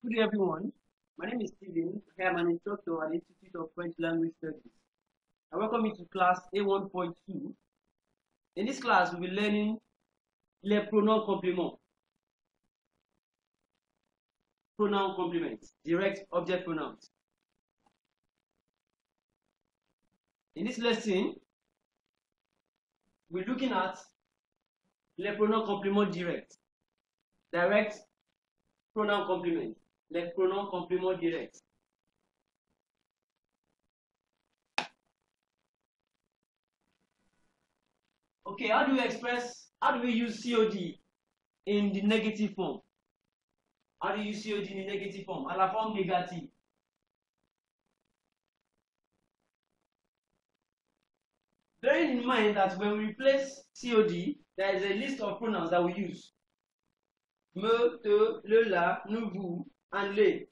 Good day, everyone. My name is Steven. I am an instructor at the Institute of French Language Studies. I welcome you to class A1.2. In this class, we'll be learning les pronoms compléments. Pronoun complements, direct object pronouns. In this lesson, we're looking at les pronoms compléments directs. Direct pronoun complement. Les pronoms compléments directs. Okay, how do we use COD in the negative form? How do you use COD in the negative form? À la forme négative. Bearing in mind that when we replace COD, there is a list of pronouns that we use. Me, te, le, la, nous, vous, and les.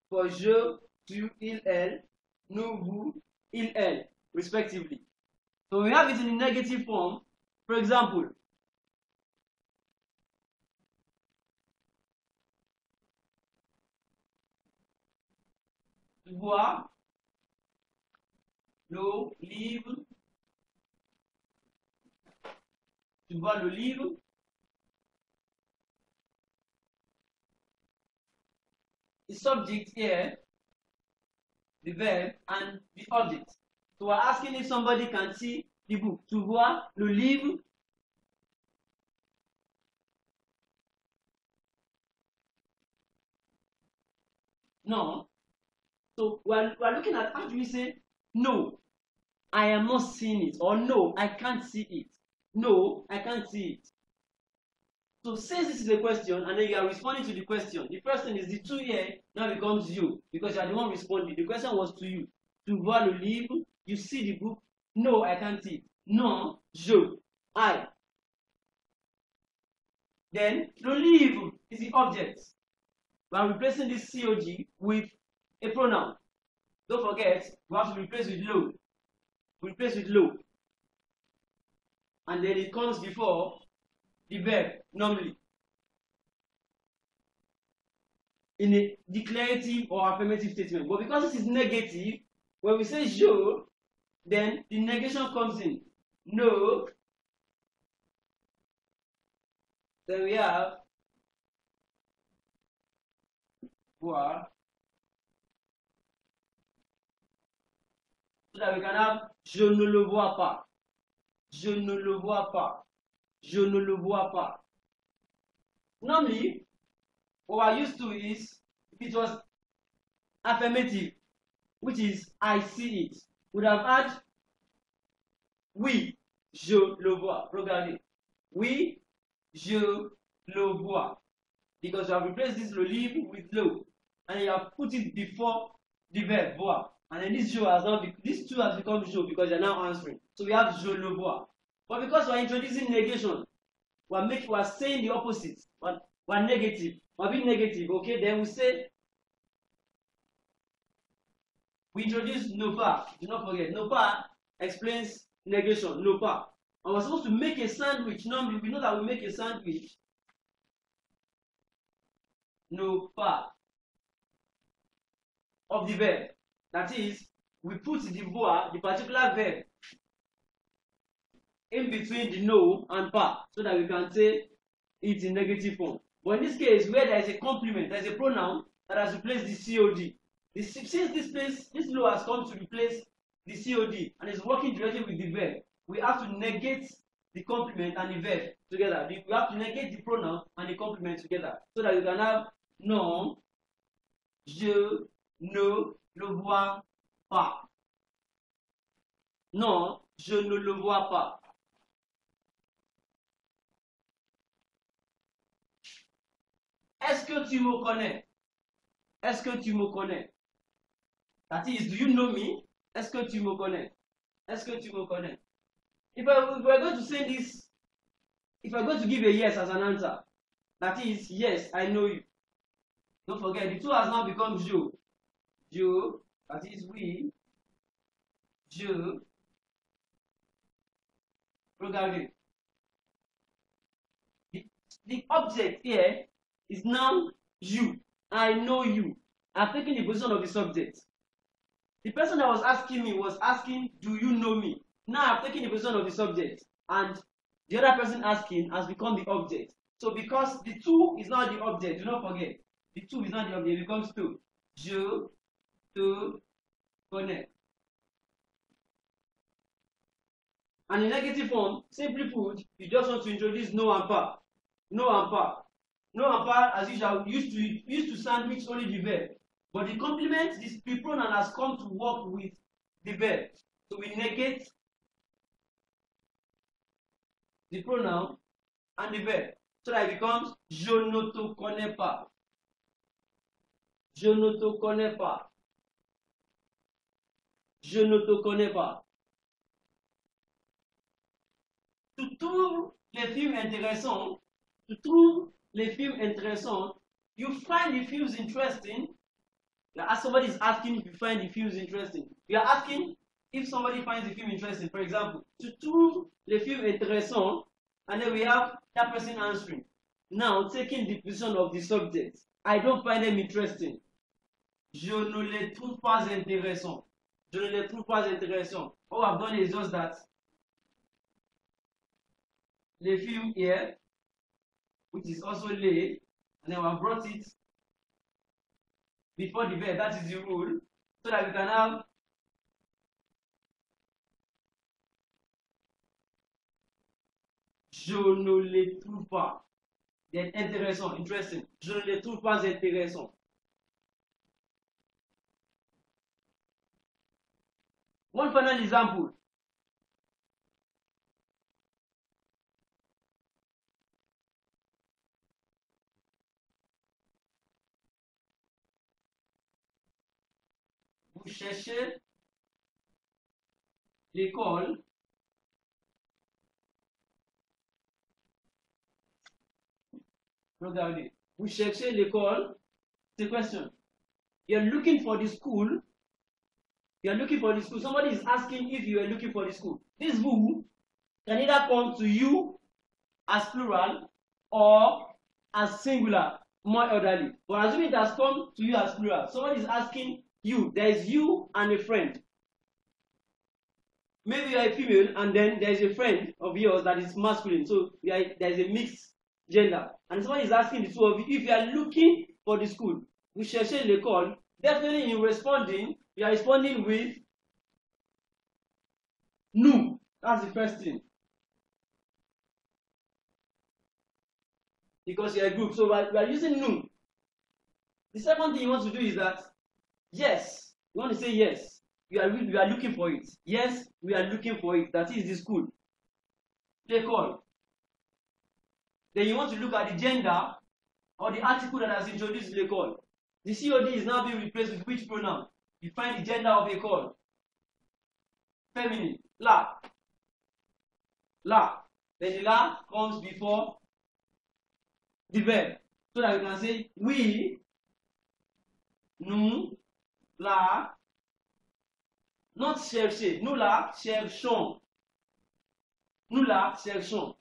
For je, tu, il, elle, nous, vous, il, elle, respectively. So we have it in the negative form. For example, bois, l'eau, livre. Tu vois le livre. The subject here, the verb, and the object. So we're asking if somebody can see the book. Tu vois le livre. No. So we're looking at how do we say no, I am not seeing it, or no, I can't see it. No, I can't see it. So since this is a question and then you are responding to the question, the first thing is the two here now becomes you because you are the one responding. The question was to you. Tu vois le livre, you see the book. No, I can't see it. Non, je, I. Then le livre is the object. We are replacing this COG with a pronoun. Don't forget, we have to replace with lo. Replace with lo. And then it comes before the verb, normally. In a declarative or affirmative statement. But because this is negative, when we say je, then the negation comes in. No. Then we have voir. So that we can have je ne le vois pas. Je ne le vois pas. Je ne le vois pas. Normally, what we're used to is if it was affirmative, which is I see it, would have had oui, je le vois. Regardez. Oui, je le vois. Because you have replaced this le livre with lo. And you have put it before the verb voir. And then this this two has become je because you're now answering. So we have je le vois. But because we're introducing negation, we're saying the opposite. We're negative. We're being negative, okay? Then we say we introduce no pas. Do not forget. No pas explains negation. No pas. And we're supposed to make a sandwich. Normally, we know that we make a sandwich. No pas of the verb. That is, we put the voir, the particular verb, in between the no and pas, so that we can say it in negative form. But in this case, where there is a complement, there is a pronoun that has replaced the COD. Since this no has come to replace the COD and is working directly with the verb, we have to negate the complement and the verb together. We have to negate the pronoun and the complement together, so that we can have non, je ne le vois pas. Non, je ne le vois pas. Est-ce que tu me connais? Est-ce que tu me connais? That is, do you know me? Est-ce que tu me connais? Est-ce que tu me connais? If we're going to say this, if I'm going to give a yes as an answer, that is, yes, I know you. Don't forget, the two has now become je. Je, that is we. Je. Regardez. The object here is now you. I know you. I've taken the position of the subject. The person that was asking me was asking, do you know me? Now I've taken the position of the subject, and the other person asking has become the object. So because the two is not the object, do not forget, the two is not the object, it becomes two. Je te connais. And in negative form, simply put, you just want to introduce no and pas. No and pas. No and pas, as usual, used to sandwich only the verb. But the complement, the pronoun has come to work with the verb. So we negate the pronoun and the verb. So that it becomes je ne te connais pas. Je ne te connais pas. Je ne te connais pas. Tu trouves les films intéressants. Tu trouves les films intéressants. You find the films interesting. As somebody is asking if you find the films interesting. You are asking if somebody finds the film interesting. For example, tu trouves les films intéressants, and then we have that person answering. Now taking the position of the subject. I don't find them interesting. Je ne les trouve pas intéressants. Je ne les trouve pas intéressants. All I've done is just that. Les films here, which is also les, and then we have brought it before the verb. That is the rule, so that we can have je ne les trouve pas. Then intéressant, interesting. Je ne les trouve pas intéressants. One final example. Vous cherchez l'école. Regardez. Vous cherchez l'école. It's a question. You're looking for the school. You're looking for the school. Somebody is asking if you are looking for the school. This vous can either come to you as plural or as singular, more elderly. But assuming it has come to you as plural, somebody is asking you. There is you and a friend. Maybe you are a female, and then there is a friend of yours that is masculine. So there is a mixed gender. And somebody is asking the two of you if you are looking for the school. We cherchez l'école. Definitely in responding, you are responding with nous. That's the first thing. Because you're a group. So we are using nous. The second thing you want to do is that, yes, you want to say yes. We are looking for it. Yes, we are looking for it. That is the school. L'école. Then you want to look at the gender or the article that has introduced l'école. The COD is now being replaced with which pronoun? You find the gender of école. Feminine. La. La. Then the la comes before the verb. So that we can say we, nous, la, not chercher. Nous la cherchons. Nous la cherchons.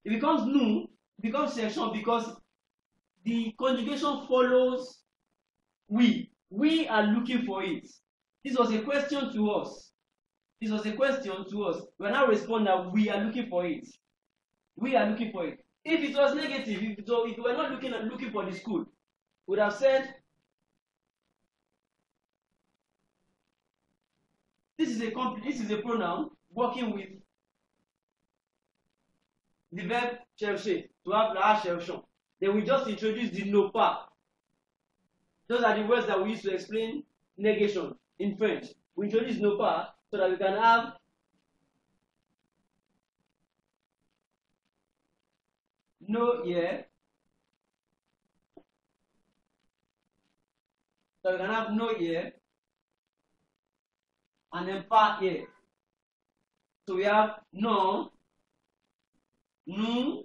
It becomes nous, it becomes cherchons because the conjugation follows we. We are looking for it. This was a question to us. This was a question to us. We are now responding that we are looking for it. We are looking for it. If it was negative, if we were not looking for the school, we would have said this is a pronoun working with the verb chercher, to have la cherchons. Then we just introduce the no pas. Those are the words that we use to explain negation in French. We introduce no pas so that we can have no here. So we can have no here and then pas here. So we have non, nous,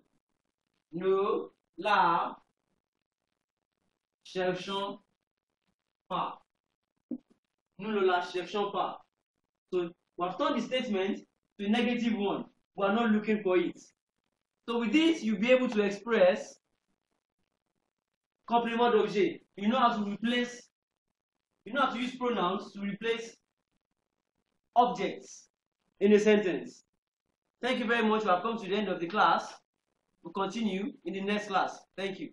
ne, la, cherchons pas. Nous ne la cherchons pas. So we have turned the statement to a negative one. We are not looking for it. So with this, you'll be able to express complément d'objet. you know how to replace, you know how to use pronouns to replace objects in a sentence. Thank you very much. We have come to the end of the class. We'll continue in the next class. Thank you.